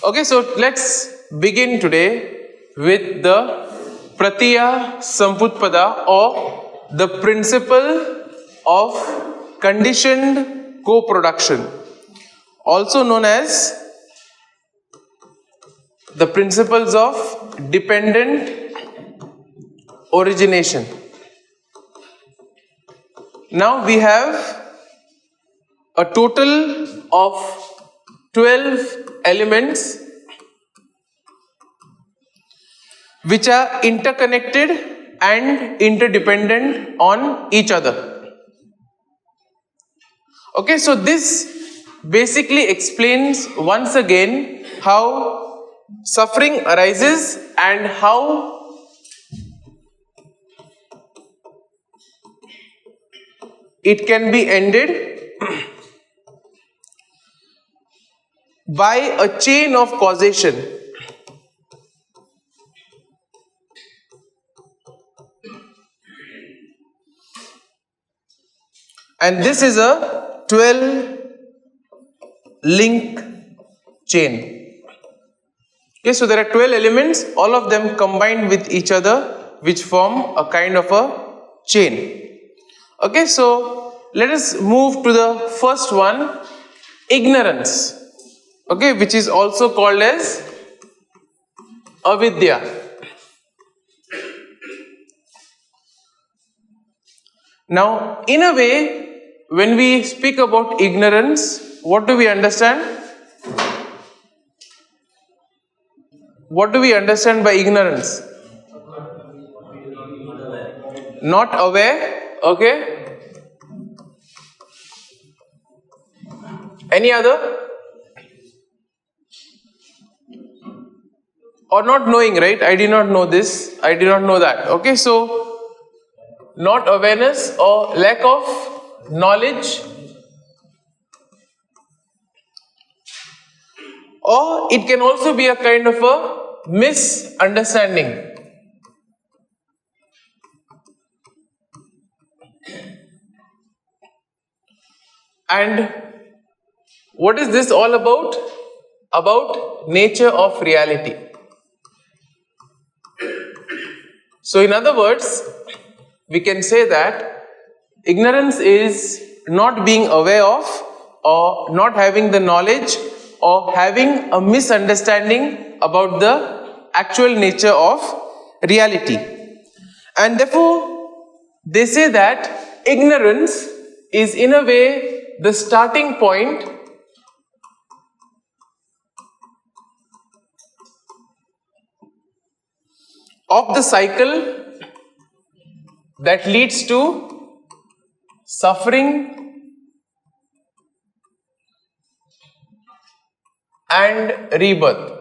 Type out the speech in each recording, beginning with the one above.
Okay, so let's begin today with the Pratitya Samutpada, or the principle of conditioned co-production, also known as the principles of dependent origination. Now we have a total of 12 elements which are interconnected and interdependent on each other. Okay, so this basically explains once again how suffering arises and how it can be ended by a chain of causation. And this is a 12 link chain. Okay, so there are 12 elements, all of them combined with each other, which form a kind of a chain. Okay, so let us move to the first one, ignorance. Okay, which is also called as Avidyā. Now, in a way, when we speak about ignorance, what do we understand? What do we understand by ignorance? Not aware, okay? Any other? Or not knowing, right? I did not know this, I did not know that. Okay, so not awareness or lack of knowledge, or it can also be a kind of a misunderstanding. And what is this all about? About nature of reality. So in other words, we can say that ignorance is not being aware of, or not having the knowledge, or having a misunderstanding about the actual nature of reality. And therefore, they say that ignorance is in a way the starting point of the cycle that leads to suffering and rebirth.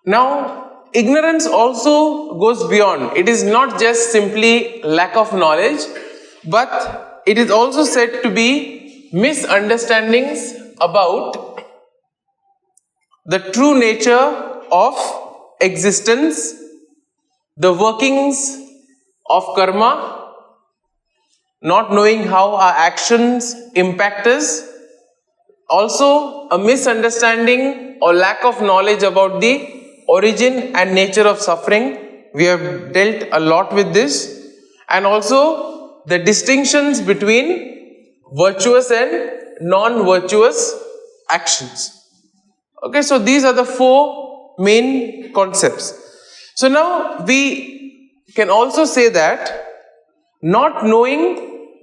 Now, ignorance also goes beyond. It is not just simply lack of knowledge, but it is also said to be misunderstandings about the true nature of existence, the workings of karma, not knowing how our actions impact us, also a misunderstanding or lack of knowledge about the origin and nature of suffering. We have dealt a lot with this, and also the distinctions between virtuous and non-virtuous actions. Okay, so these are the four main concepts. So now we can also say that not knowing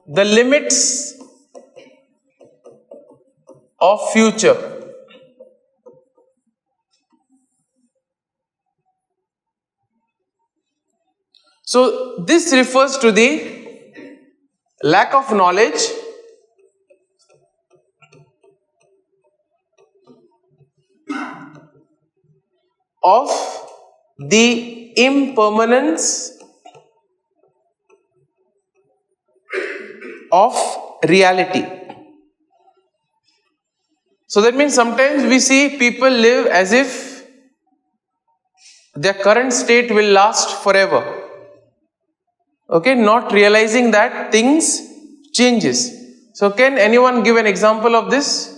the limits of future, so this refers to the lack of knowledge of the impermanence of reality. So that means sometimes we see people live as if their current state will last forever. Okay, not realizing that things changes. So can anyone give an example of this?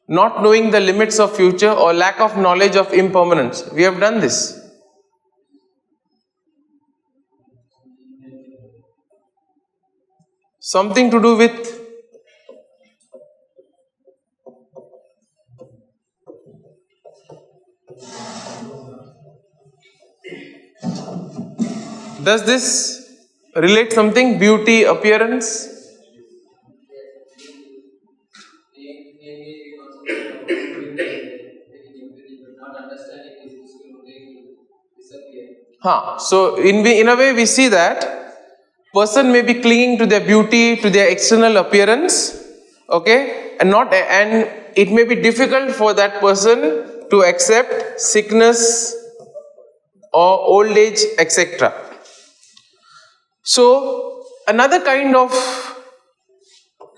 Not knowing the limits of future or lack of knowledge of impermanence. We have done this. Something to do with does this relate something? Beauty, appearance? So in a way we see that person may be clinging to their beauty, to their external appearance, okay, and it may be difficult for that person to accept sickness or old age, etc. So another kind of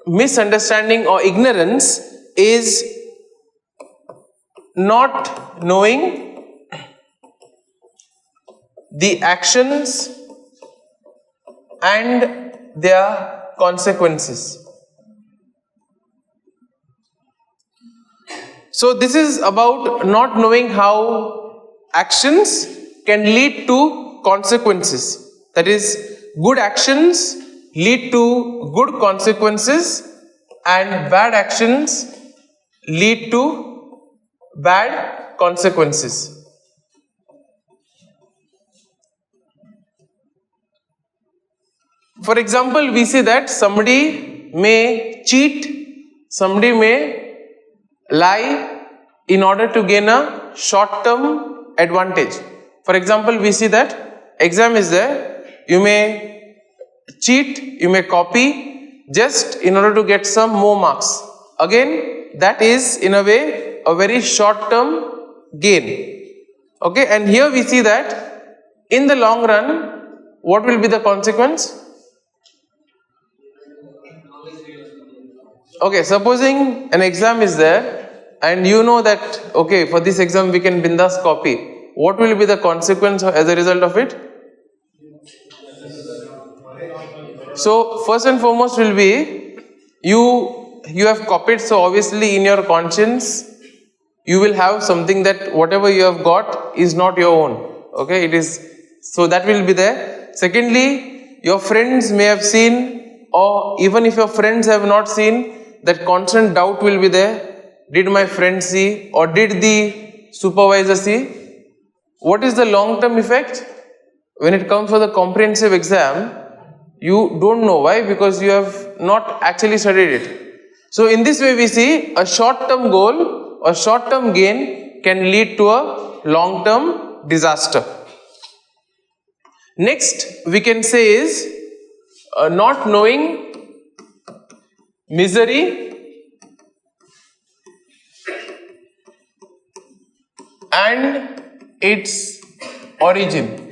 misunderstanding or ignorance is not knowing the actions and their consequences. So this is about not knowing how actions can lead to consequences. That is, good actions lead to good consequences and bad actions lead to bad consequences. For example, we see that somebody may cheat, somebody may lie in order to gain a short-term advantage. For example, we see that exam is there, you may cheat, you may copy just in order to get some more marks. Again, that is in a way a very short-term gain. Okay, and here we see that in the long run, what will be the consequence? Okay, supposing an exam is there and you know that, okay, for this exam we can bindas copy. What will be the consequence as a result of it? So, first and foremost will be, you have copied, so obviously in your conscience, you will have something that whatever you have got is not your own. Okay, it is, so that will be there. Secondly, your friends may have seen, or even if your friends have not seen, that constant doubt will be there. Did my friend see, or did the supervisor see? What is the long-term effect? When it comes for the comprehensive exam, you don't know. Why? Because you have not actually studied it. So in this way we see a short-term goal or short-term gain can lead to a long-term disaster. Next we can say is not knowing misery and its origin.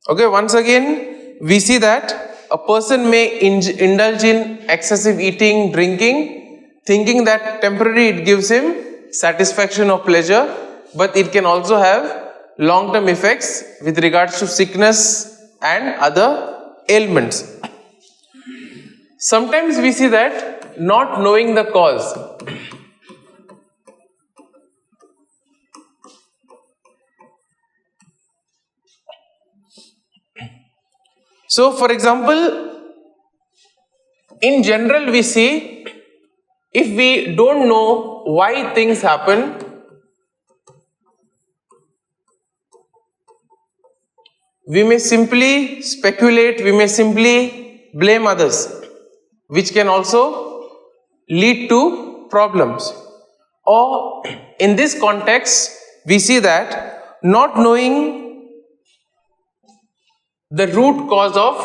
Okay, once again we see that a person may indulge in excessive eating, drinking, thinking that temporarily it gives him satisfaction or pleasure, but it can also have long-term effects with regards to sickness and other ailments. Sometimes we see that not knowing the cause. So for example, in general we see, if we don't know why things happen, we may simply speculate, we may simply blame others, which can also lead to problems. Or in this context, we see that not knowing the root cause of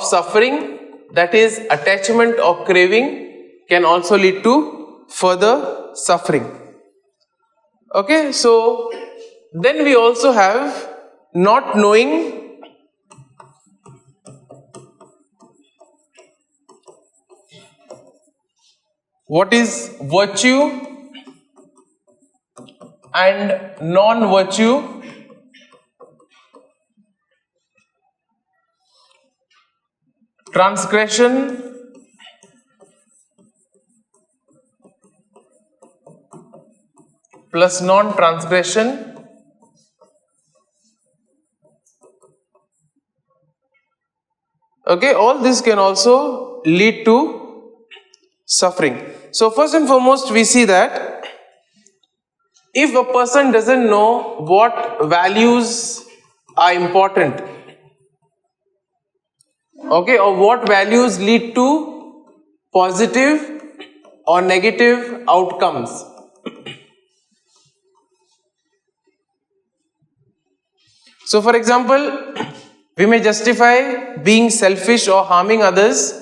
suffering, that is attachment or craving, can also lead to further suffering. Okay, so then we also have not knowing what is virtue and non-virtue, transgression plus non-transgression, okay, all this can also lead to suffering. So first and foremost, we see that if a person doesn't know what values are important, okay, or what values lead to positive or negative outcomes, so for example, we may justify being selfish or harming others,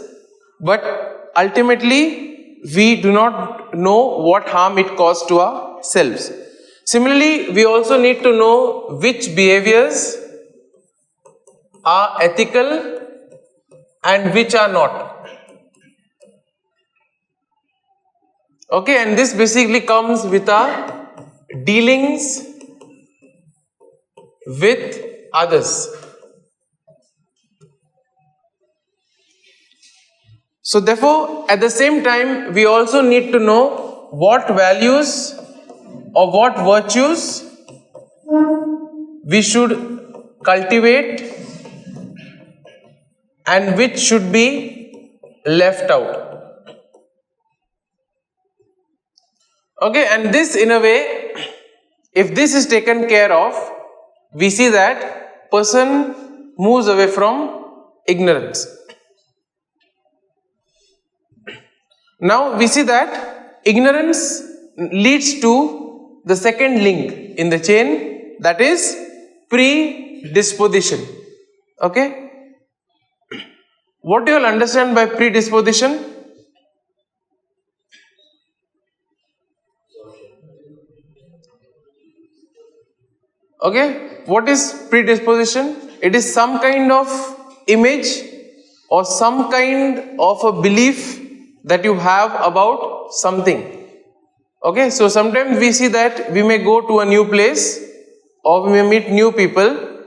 but ultimately we do not know what harm it caused to ourselves. Similarly, we also need to know which behaviors are ethical and which are not. Okay, and this basically comes with our dealings with others. So therefore, at the same time, we also need to know what values or what virtues we should cultivate and which should be left out. Okay, and this in a way, if this is taken care of, we see that person moves away from ignorance. Now we see that ignorance leads to the second link in the chain, that is predisposition. Okay? What do you all understand by predisposition? Okay? What is predisposition? It is some kind of image or some kind of a belief that you have about something. Okay, so sometimes we see that we may go to a new place or we may meet new people,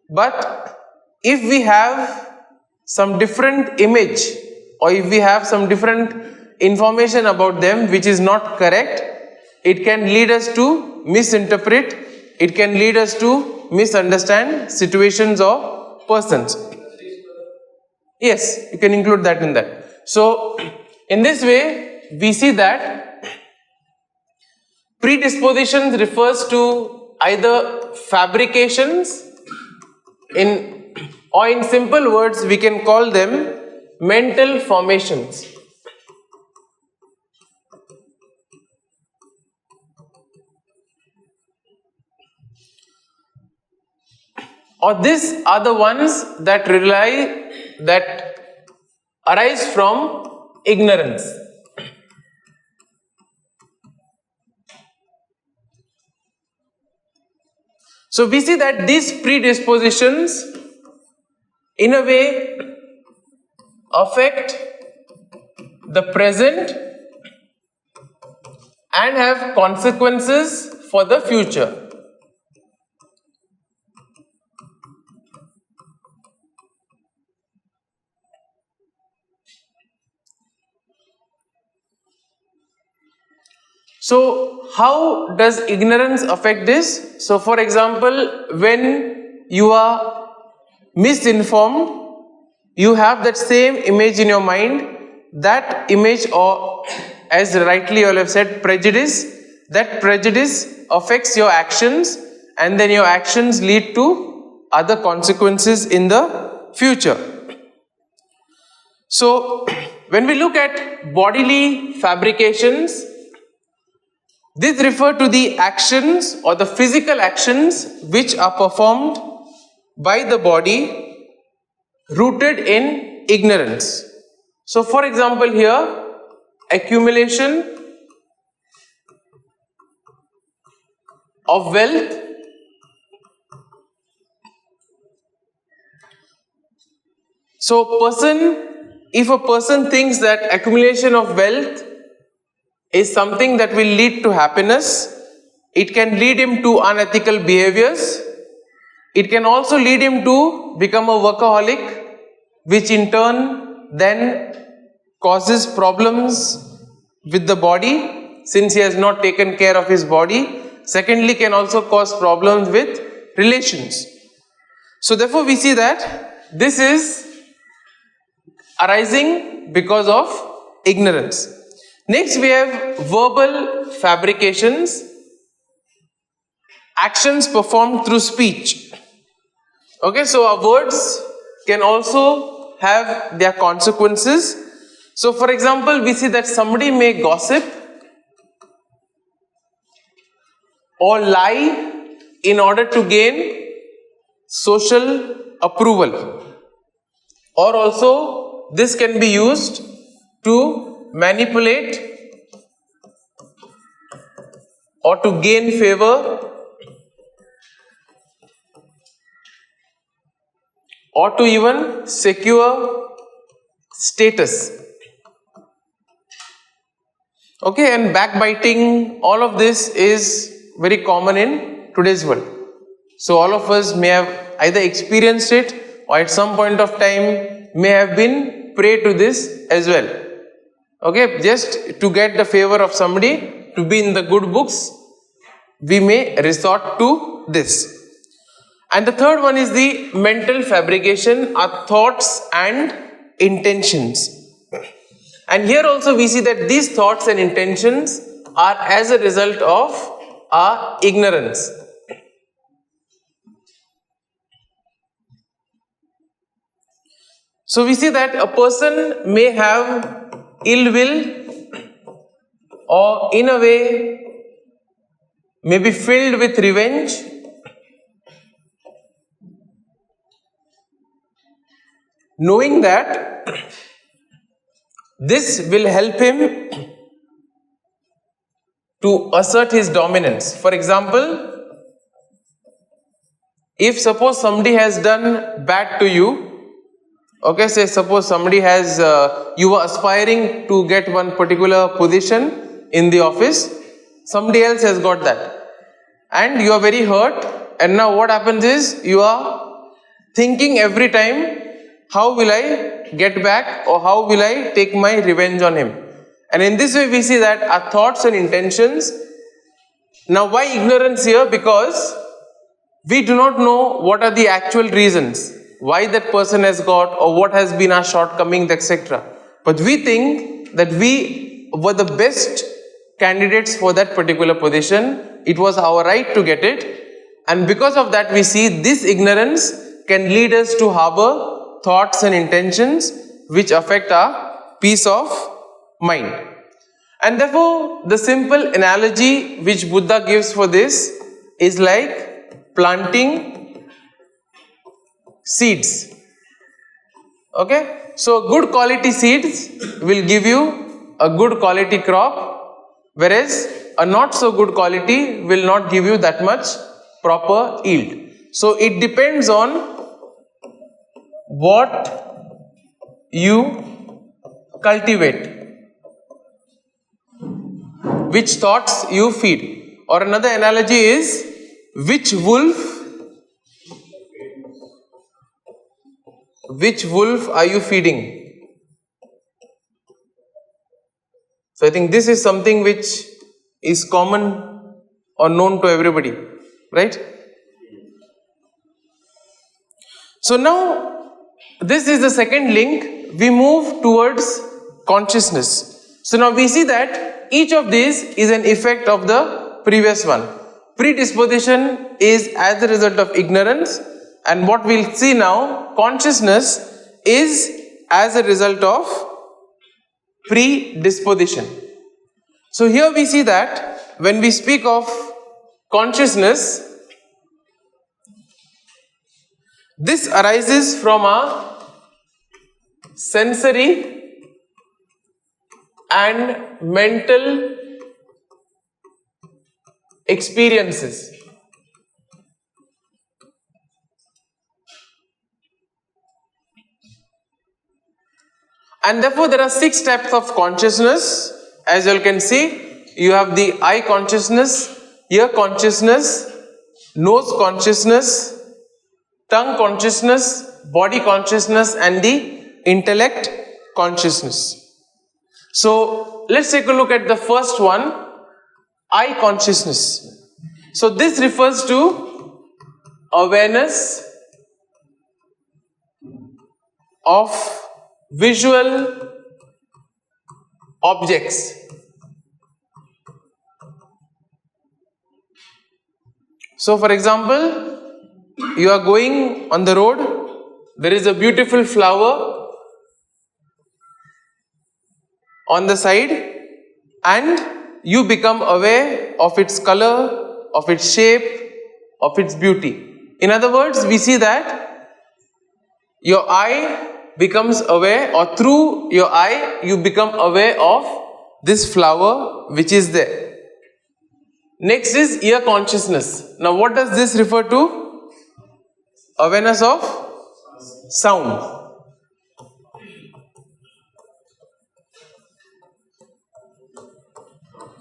but if we have some different image or if we have some different information about them which is not correct, it can lead us to misinterpret, it can lead us to misunderstand situations or persons. Yes, you can include that in that. So in this way, we see that predisposition refers to either fabrications or in simple words, we can call them mental formations. Or these are the ones that arise from ignorance. So we see that these predispositions in a way affect the present and have consequences for the future. So how does ignorance affect this? So for example, when you are misinformed, you have that same image in your mind, that image, or as rightly you all have said, prejudice, that prejudice affects your actions and then your actions lead to other consequences in the future. So when we look at bodily fabrications, these refer to the actions or the physical actions which are performed by the body rooted in ignorance. So for example here, accumulation of wealth, so if a person thinks that accumulation of wealth is something that will lead to happiness. It can lead him to unethical behaviors. It can also lead him to become a workaholic, which in turn then causes problems with the body since he has not taken care of his body. Secondly, can also cause problems with relations. So therefore we see that this is arising because of ignorance. Next we have verbal fabrications, actions performed through speech. Okay, so our words can also have their consequences. So for example, we see that somebody may gossip or lie in order to gain social approval, or also this can be used to manipulate or to gain favor or to even secure status. Okay, and backbiting, all of this is very common in today's world. So all of us may have either experienced it or at some point of time may have been prey to this as well. Okay, just to get the favor of somebody, to be in the good books, we may resort to this. And the third one is the mental fabrication, our thoughts and intentions. And here also we see that these thoughts and intentions are as a result of our ignorance. So we see that a person may have ill will or in a way may be filled with revenge, knowing that this will help him to assert his dominance. For example, if suppose somebody has done bad to you, okay, say suppose somebody has, you were aspiring to get one particular position in the office, somebody else has got that and you are very hurt, and now what happens is you are thinking every time, how will I get back or how will I take my revenge on him? And in this way we see that our thoughts and intentions. Now why ignorance here? Because we do not know what are the actual reasons why that person has got or what has been our shortcomings, etc. But we think that we were the best candidates for that particular position. It was our right to get it. And because of that we see this ignorance can lead us to harbor thoughts and intentions which affect our peace of mind. And therefore the simple analogy which Buddha gives for this is like planting seeds. Okay, so good quality seeds will give you a good quality crop, whereas a not so good quality will not give you that much proper yield. So it depends on what you cultivate, which thoughts you feed. Or another analogy is, which wolf are you feeding? So I think this is something which is common or known to everybody, right? So now this is the second link. We move towards consciousness. So now we see that each of these is an effect of the previous one. Predisposition is as a result of ignorance, and what we'll see now, consciousness is as a result of predisposition. So here we see that when we speak of consciousness, this arises from our sensory and mental experiences. And therefore there are 6 types of consciousness, as you can see, you have the eye consciousness, ear consciousness, nose consciousness, tongue consciousness, body consciousness, and the intellect consciousness. So let's take a look at the first one, eye consciousness. So this refers to awareness of visual objects. So for example, you are going on the road, there is a beautiful flower on the side, and you become aware of its color, of its shape, of its beauty. In other words, we see that your eye becomes aware, or through your eye you become aware of this flower which is there. Next is ear consciousness. Now what does this refer to? Awareness of sound.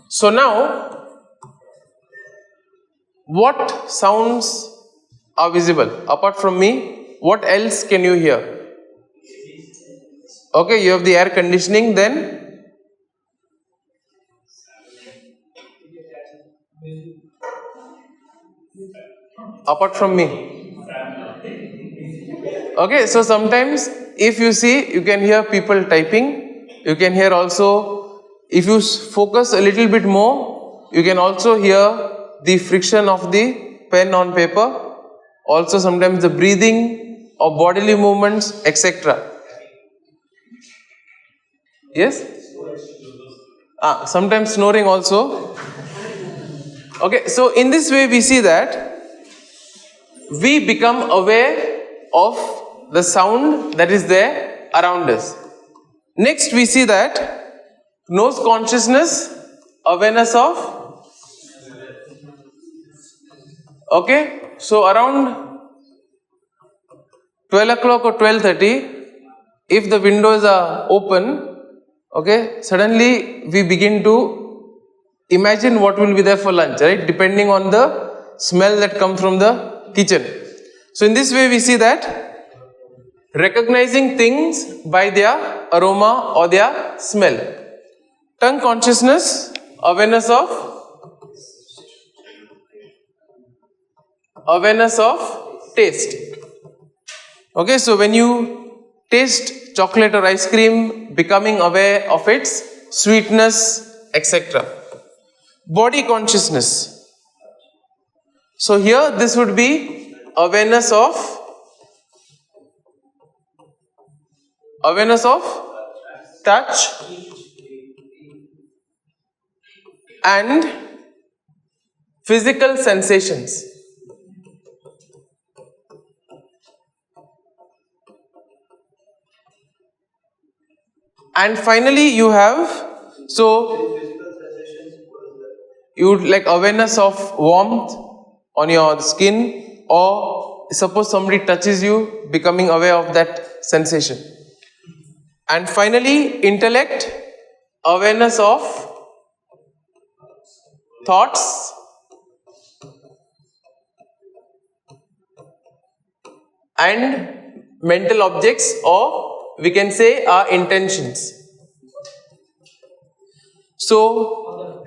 So now, what sounds are visible? Apart from me, what else can you hear? Okay, you have the air conditioning, then apart from me. Okay, so sometimes if you see, you can hear people typing, you can hear also, if you focus a little bit more, you can also hear the friction of the pen on paper, also sometimes the breathing or bodily movements, etc. Yes? Sometimes snoring also. Okay, so in this way we see that we become aware of the sound that is there around us. Next we see that nose consciousness, awareness of, okay, so around 12 o'clock or 12:30, if the windows are open, okay, suddenly we begin to imagine what will be there for lunch, right, depending on the smell that comes from the kitchen. So in this way we see that recognizing things by their aroma or their smell. Tongue consciousness, awareness of taste. Okay, so when you taste chocolate or ice cream, becoming aware of its sweetness, etc. Body consciousness. So here this would be awareness of touch and physical sensations. And finally you have, so you would like awareness of warmth on your skin, or suppose somebody touches you, becoming aware of that sensation. And finally intellect, awareness of thoughts and mental objects, or we can say our intentions. So,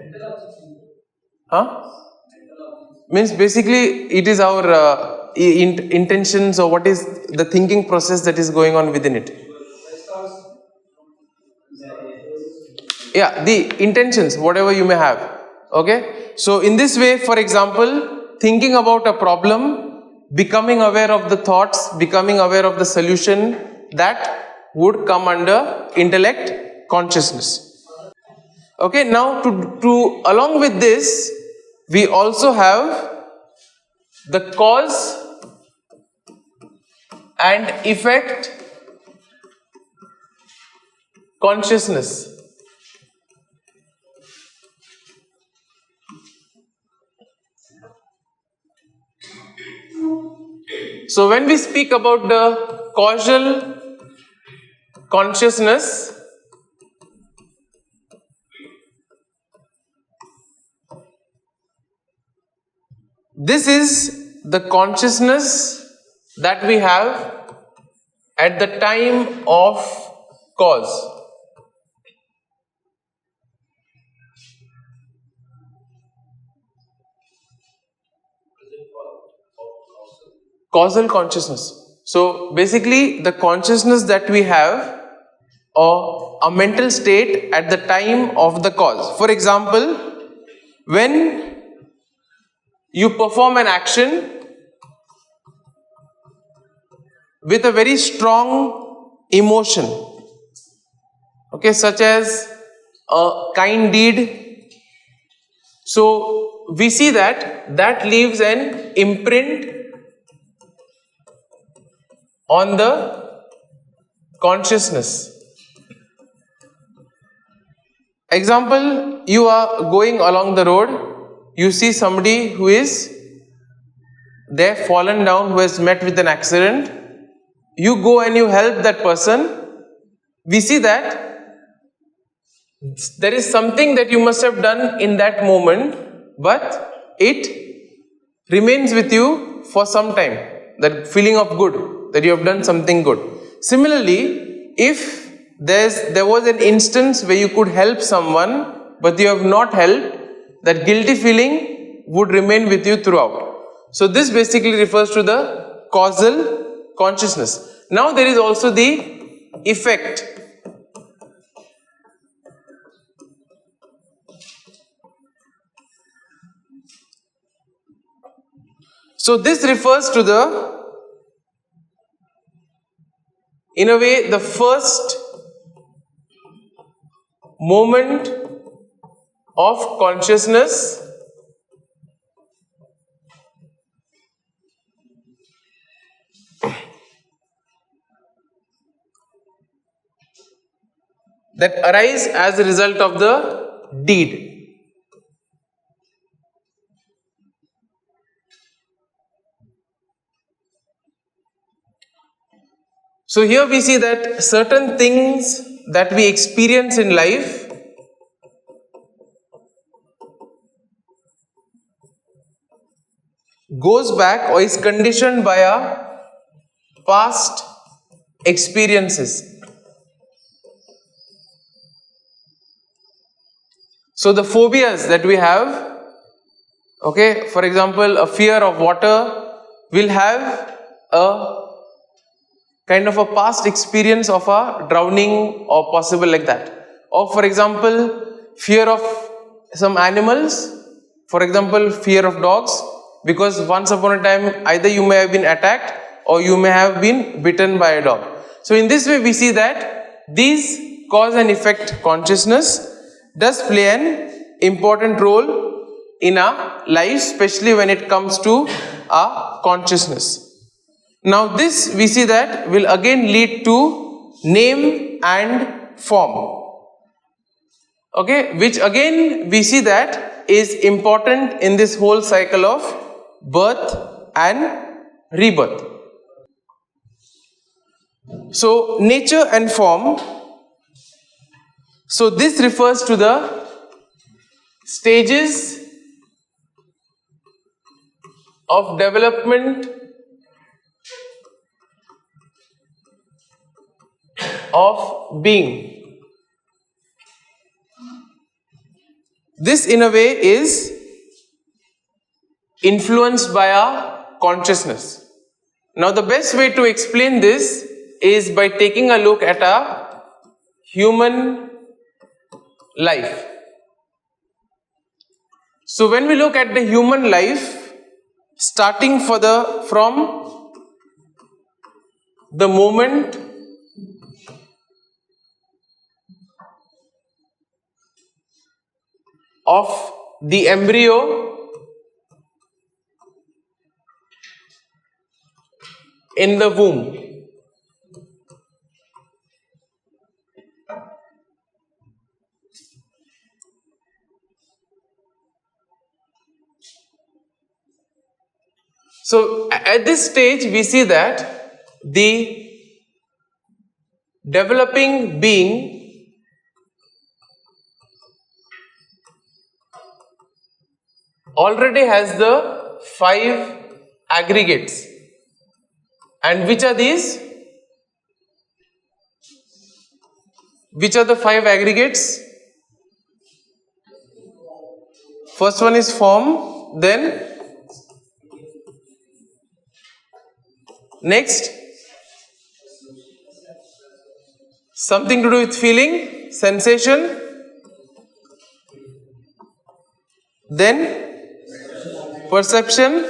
means basically it is our intentions, or what is the thinking process that is going on within it. Yeah, the intentions, whatever you may have. Okay, so in this way, for example, thinking about a problem, becoming aware of the thoughts, becoming aware of the solution, that would come under intellect consciousness. Okay, now to along with this, we also have the cause and effect consciousness. So when we speak about the causal consciousness, This is the consciousness that we have at the time of cause. Causal consciousness. So basically the consciousness that we have, or a mental state at the time of the cause. For example, when you perform an action with a very strong emotion, okay, such as a kind deed, so we see that leaves an imprint on the consciousness. Example, you are going along the road, you see somebody who is there fallen down, who has met with an accident, you go and you help that person. We see that there is something that you must have done in that moment, but it remains with you for some time, that feeling of good, that you have done something good. Similarly, if there was an instance where you could help someone but you have not helped, that guilty feeling would remain with you throughout. So this basically refers to the causal consciousness. Now there is also the effect. So this refers to the, in a way, the first moment of consciousness that arise as a result of the deed. So here we see that certain things that we experience in life goes back or is conditioned by our past experiences. So the phobias that we have, okay, for example, a fear of water will have a kind of a past experience of a drowning or possible like that. Or for example, fear of some animals, for example, fear of dogs, because once upon a time either you may have been attacked or you may have been bitten by a dog. So in this way we see that these cause and effect consciousness does play an important role in our life, especially when it comes to our consciousness. Now this we see that will again lead to name and form, okay, which again we see that is important in this whole cycle of birth and rebirth. So nature and form, so this refers to the stages of development of being. This in a way is influenced by our consciousness. Now the best way to explain this is by taking a look at a human life. So when we look at the human life, starting from the moment of the embryo in the womb, so at this stage we see that the developing being already has the 5 aggregates. And which are these? Which are the 5 aggregates? First one is form, then next something to do with feeling, sensation, then perception,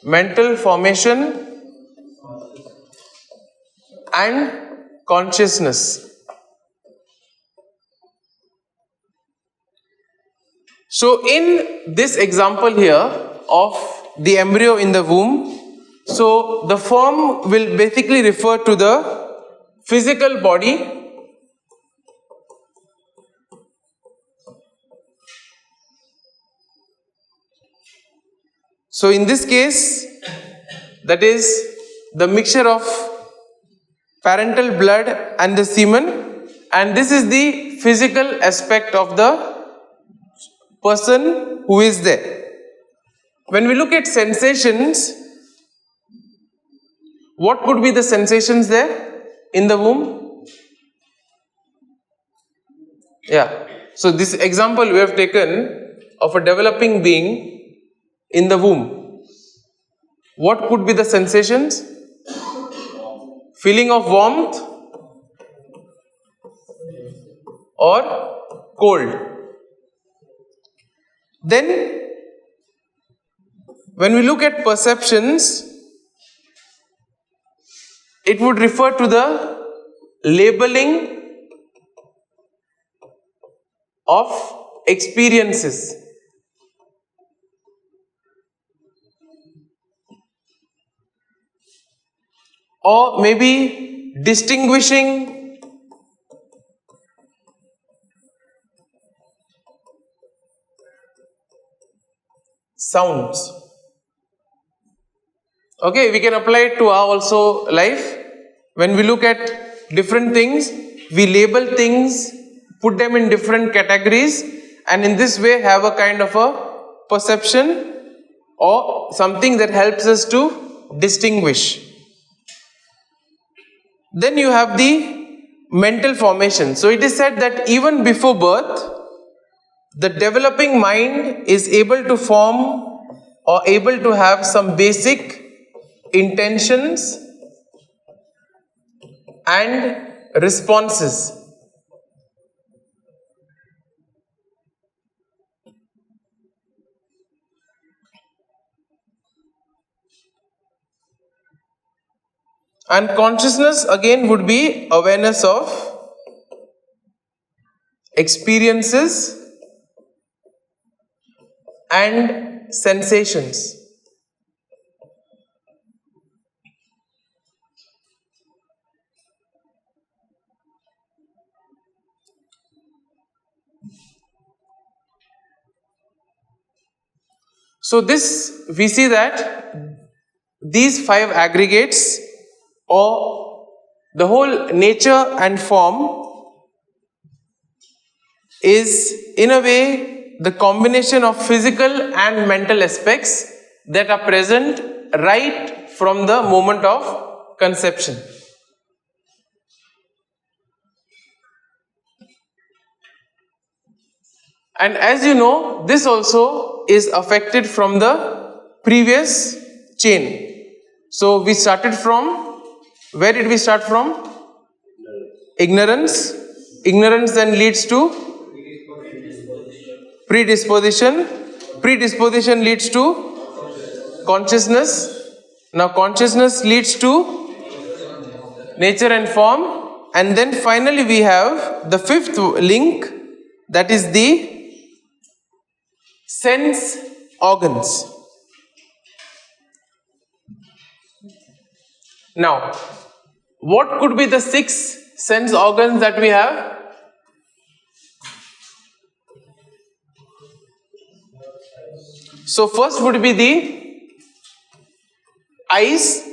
mental formation, and consciousness. So in this example here of the embryo in the womb, so the form will basically refer to the physical body, so in this case, that is the mixture of parental blood and the semen, and this is the physical aspect of the person who is there. When we look at sensations, what could be the sensations there in the womb? Yeah, so this example we have taken of a developing being in the womb. What could be the sensations? Feeling of warmth or cold. Then when we look at perceptions, it would refer to the labeling of experiences. Or maybe distinguishing sounds. Okay, we can apply it to our also life. When we look at different things, we label things, put them in different categories, and in this way have a kind of a perception or something that helps us to distinguish. Then you have the mental formation. So it is said that even before birth, the developing mind is able to form or able to have some basic intentions and responses. And consciousness again would be awareness of experiences and sensations. So this, we see that these 5 aggregates or the whole nature and form is in a way the combination of physical and mental aspects that are present right from the moment of conception. And as you know, this also is affected from the previous chain. So we started from, where did we start from? Ignorance. Ignorance then leads to predisposition. Predisposition leads to consciousness. Now consciousness leads to nature and form. And then finally we have the 5th link, that is the sense organs. Now, what could be the 6 sense organs that we have? So first would be the eyes.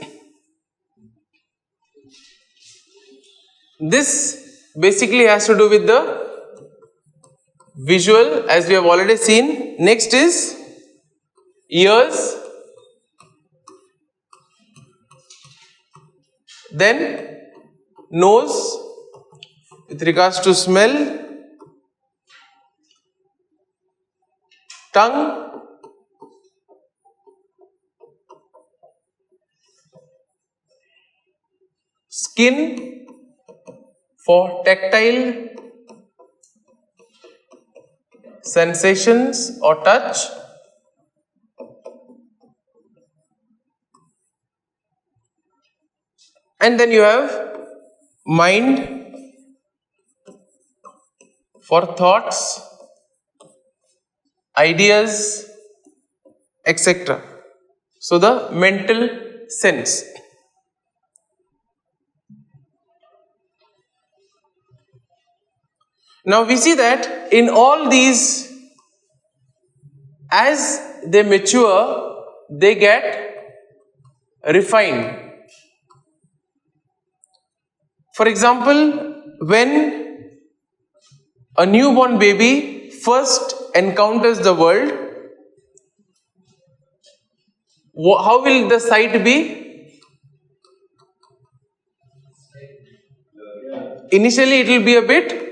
This basically has to do with the visual, as we have already seen. Next is ears, then nose with regards to smell, tongue, skin for tactile sensations or touch, and then you have mind for thoughts, ideas, etc. So the mental sense. Now we see that in all these, as they mature, they get refined. For example, when a newborn baby first encounters the world, how will the sight be? Initially it will be a bit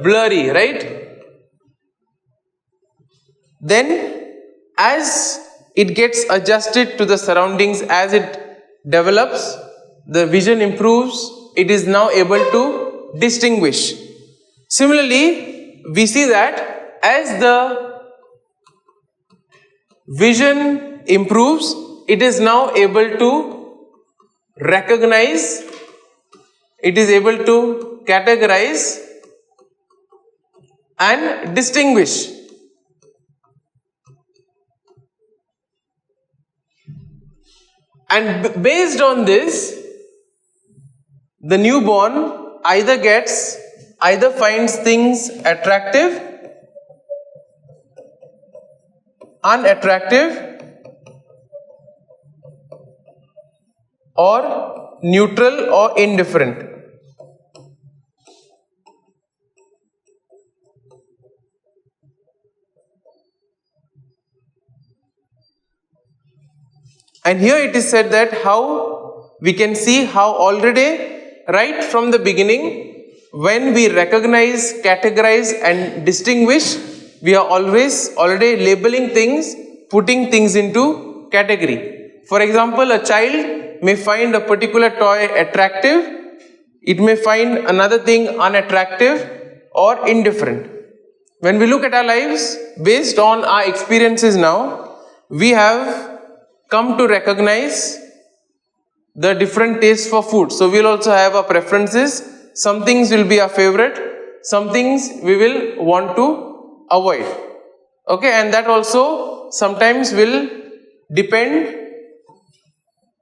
blurry, right? Then as it gets adjusted to the surroundings, as it develops, the vision improves, it is now able to distinguish. Similarly, we see that as the vision improves, it is now able to recognize, it is able to categorize and distinguish. And based on this, the newborn either finds things attractive, unattractive, or neutral or indifferent. And here it is said that how we can see how already right from the beginning, when we recognize, categorize and distinguish, we are always already labeling things, putting things into category. For example, a child may find a particular toy attractive, it may find another thing unattractive or indifferent. When we look at our lives, based on our experiences now, we have come to recognize the different tastes for food. So we'll also have our preferences. Some things will be our favorite, some things we will want to avoid. Okay, and that also sometimes will depend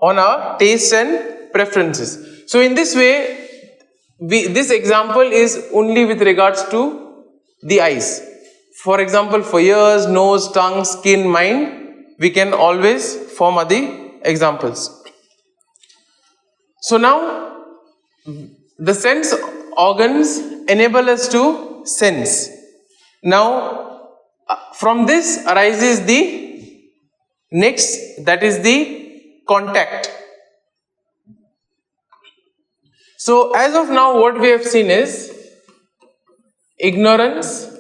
on our tastes and preferences. So in this way, this example is only with regards to the eyes. For example, for ears, nose, tongue, skin, mind, we can always form other examples. So now, the sense organs enable us to sense. Now, from this arises the next, that is the contact. So as of now, what we have seen is ignorance,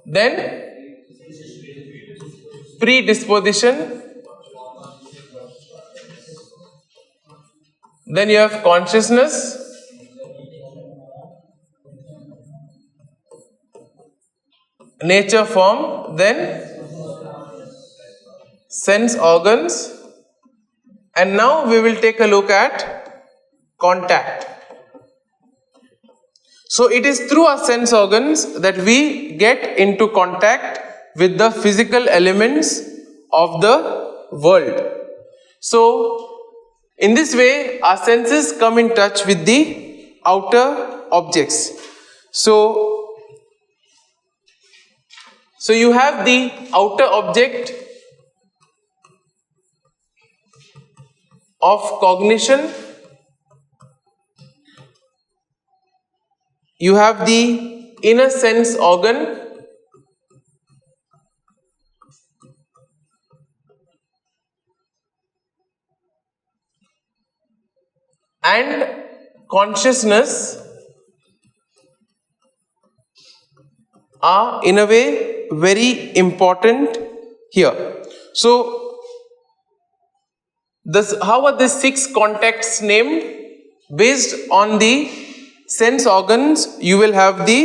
then predisposition, then you have consciousness, nature, form, then sense organs, and now we will take a look at contact. So it is through our sense organs that we get into contact with the physical elements of the world. So in this way, our senses come in touch with the outer objects. So you have the outer object of cognition, you have the inner sense organ, and consciousness are in a way very important here. So how are these 6 contacts named? Based on the sense organs, you will have the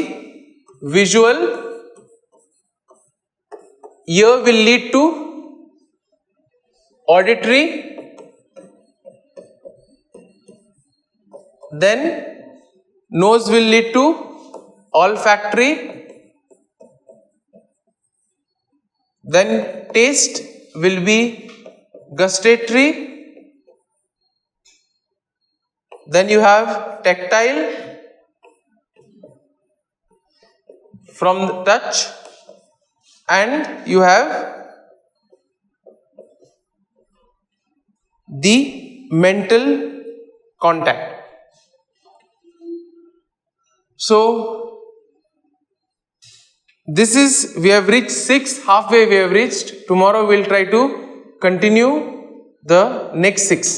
visual, ear will lead to auditory, then nose will lead to olfactory, then taste will be gustatory, then you have tactile from the touch, and you have the mental contact. So this is, we have reached 6, halfway we have reached. Tomorrow we will try to continue the next 6.